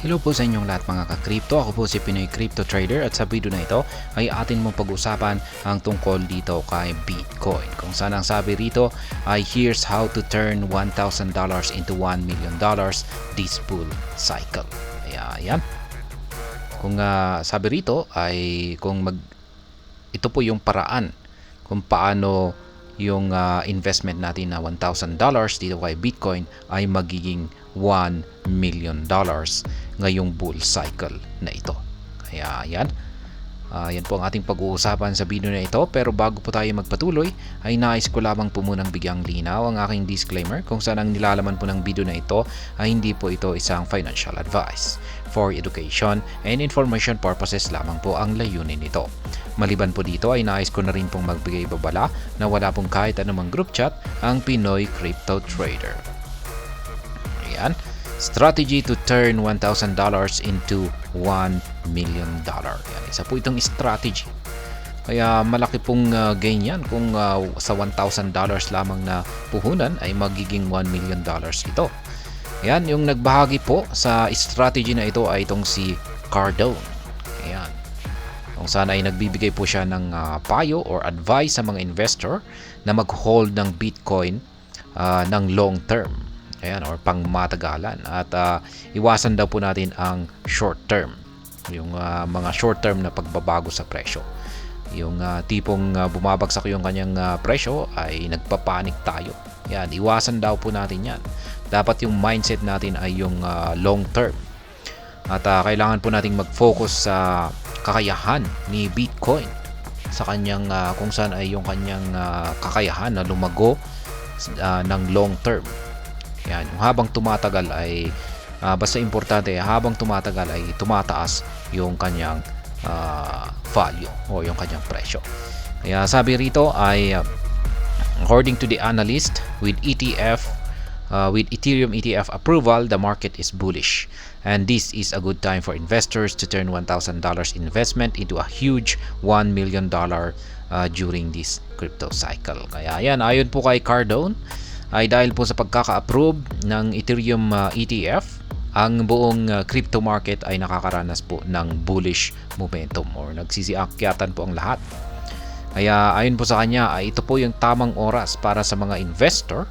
Hello po sa inyong lahat mga ka-crypto. Ako po si Pinoy Crypto Trader at sa video na ito ay atin mong pag-usapan ang tungkol dito kay Bitcoin. Kung saan ang sabi rito ay here's how to turn $1,000 into $1 million this bull cycle. Ayan. Kung sabi rito ay ito po yung paraan kung paano yung investment natin na $1,000 dito kay Bitcoin ay magiging $1 million ngayong bull cycle na ito. Kaya yan po ang ating pag-uusapan sa video na ito. Pero bago po tayo magpatuloy ay nais ko lamang po munang bigyang linaw ang aking disclaimer kung saan ang nilalaman po ng video na ito ay hindi po ito isang financial advice. For education and information purposes lamang po ang layunin nito. Maliban po dito ay nais ko na rin pong magbigay babala na wala pong kahit anumang group chat ang Pinoy Crypto Trader. Ayan. Strategy to turn $1,000 into $1 million. Yan, isa po itong strategy. Kaya malaki pong gain yan kung sa $1,000 lamang na puhunan ay magiging $1 million ito. Yan, yung nagbahagi po sa strategy na ito ay itong si Cardone. Ayan. Kung saan ay nagbibigay po siya ng payo or advice sa mga investor na mag-hold ng Bitcoin ng long term. Ayan, or pang matagalan. At iwasan daw po natin ang short term. Yung mga short term na pagbabago sa presyo. Yung tipong bumabagsak yung kanyang presyo ay nagpapanik tayo. Yan, iwasan daw po natin yan. Dapat yung mindset natin ay yung long term. At kailangan po nating mag-focus sa kakayahan ni Bitcoin. Sa kanyang kung saan ay yung kanyang kakayahan na lumago ng long term. Yan, yung habang tumatagal ay basta importante habang tumatagal ay tumataas yung kanyang value o yung kanyang presyo. Kaya sabi rito ay according to the analyst with Ethereum ETF approval, the market is bullish. And this is a good time for investors to turn $1,000 investment into a huge $1 million during this crypto cycle. Kaya yan, ayon po kay Cardone, ay dahil po sa pagkaka-approve ng Ethereum ETF, ang buong crypto market ay nakakaranas po ng bullish momentum or nagsisiakyatan po ang lahat. Kaya ayon po sa kanya ay ito po yung tamang oras para sa mga investor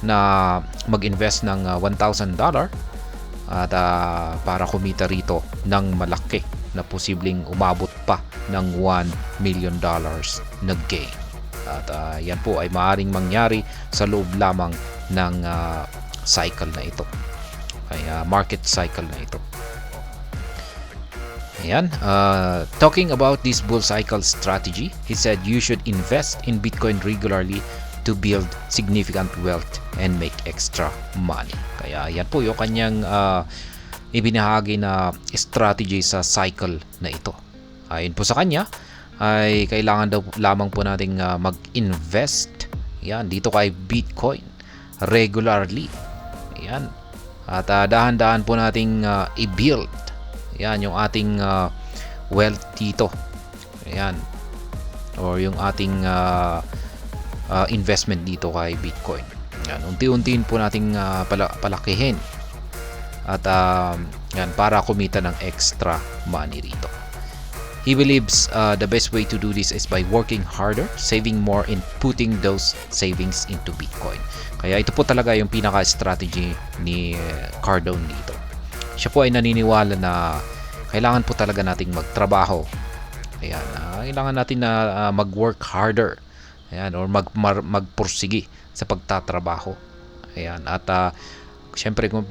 na mag-invest ng $1,000 at para kumita rito ng malaki na posibleng umabot pa ng $1 million na gain. At yan po ay maaaring mangyari sa loob lamang ng cycle na ito. Kaya market cycle na ito. Ayan. Talking about this bull cycle strategy, he said you should invest in Bitcoin regularly to build significant wealth and make extra money. Kaya yan po yung kanyang ibinahagi na strategy sa cycle na ito. Ayon po sa kanya, ay kailangan daw lamang po nating mag-invest yan dito kay Bitcoin regularly. Yan. At dahan-dahan po nating i-build yan yung ating wealth dito. Yan. Or yung ating investment dito kay Bitcoin. Yan, unti-untiin po nating palakihin. At yan para kumita ng extra money rito. He believes the best way to do this is by working harder, saving more, and putting those savings into Bitcoin. Kaya ito po talaga yung pinaka-strategy ni Cardone dito. Siya po ay naniniwala na kailangan po talaga nating magtrabaho. Ayan, kailangan natin na mag-work harder. Ayan, or magpursigi sa pagtatrabaho. Ayan, at siyempre kung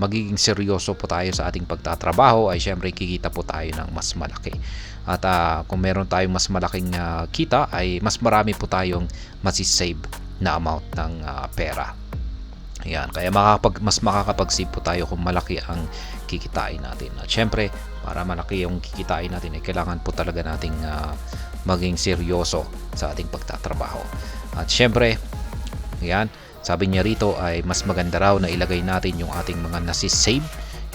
magiging seryoso po tayo sa ating pagtatrabaho ay siyempre kikita po tayo ng mas malaki. At kung meron tayong mas malaking kita ay mas marami po tayong masisave na amount ng pera. Ayan, kaya mas makakapag-save po tayo kung malaki ang kikitain natin. At siyempre, para malaki yung kikitain natin ay kailangan po talaga nating maging seryoso sa ating pagtatrabaho. At siyempre, ayan, sabi niya rito ay mas maganda raw na ilagay natin yung ating mga nasisave,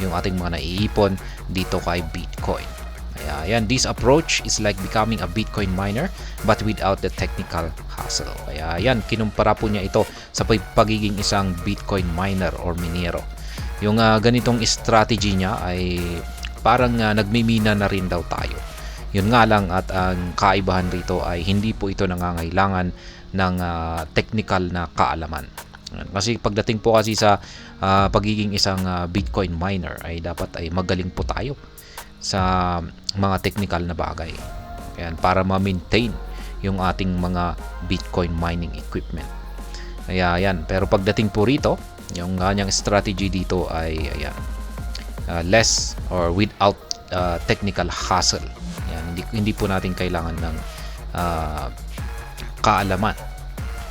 yung ating mga naiipon dito kay Bitcoin. Kaya yan, this approach is like becoming a Bitcoin miner but without the technical hassle. Kaya yan, kinumpara po niya ito sa pagiging isang Bitcoin miner or minero. yung ganitong strategy niya ay parang nagmimina na rin daw tayo. Yun nga lang, at ang kaibahan rito ay hindi po ito nangangailangan ng technical na kaalaman. Kasi pagdating po kasi sa pagiging isang Bitcoin miner ay dapat ay magaling po tayo sa mga technical na bagay. Ayan, para ma-maintain yung ating mga Bitcoin mining equipment. Ayan, pero pagdating po rito, yung kanyang strategy dito ay ayan, less or without technical hassle. Ayan, hindi po natin kailangan ng kaalaman,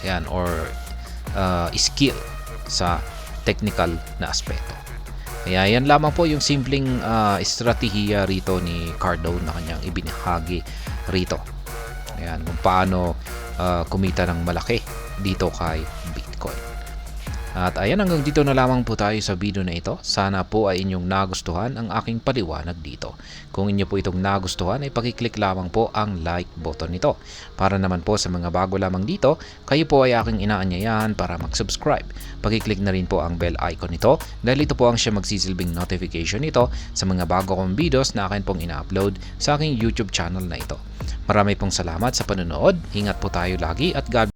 ayan, or skill sa technical na aspeto. Kaya yan lamang po yung simpleng estratehiya rito ni Cardone na kanyang ibinahagi rito. Ayan, kung paano kumita ng malaki dito kay Bitcoin. At ayan, hanggang dito na lamang po tayo sa video na ito. Sana po ay inyong nagustuhan ang aking paliwanag dito. Kung inyo po itong nagustuhan ay pakiclick lamang po ang like button nito. Para naman po sa mga bago lamang dito, kayo po ay aking inaanyayahan para mag-subscribe. Pakiclick na rin po ang bell icon nito dahil ito po ang siya magsisilbing notification nito sa mga bago kong videos na akin pong ina-upload sa aking YouTube channel na ito. Marami pong salamat sa panonood. Ingat po tayo lagi at God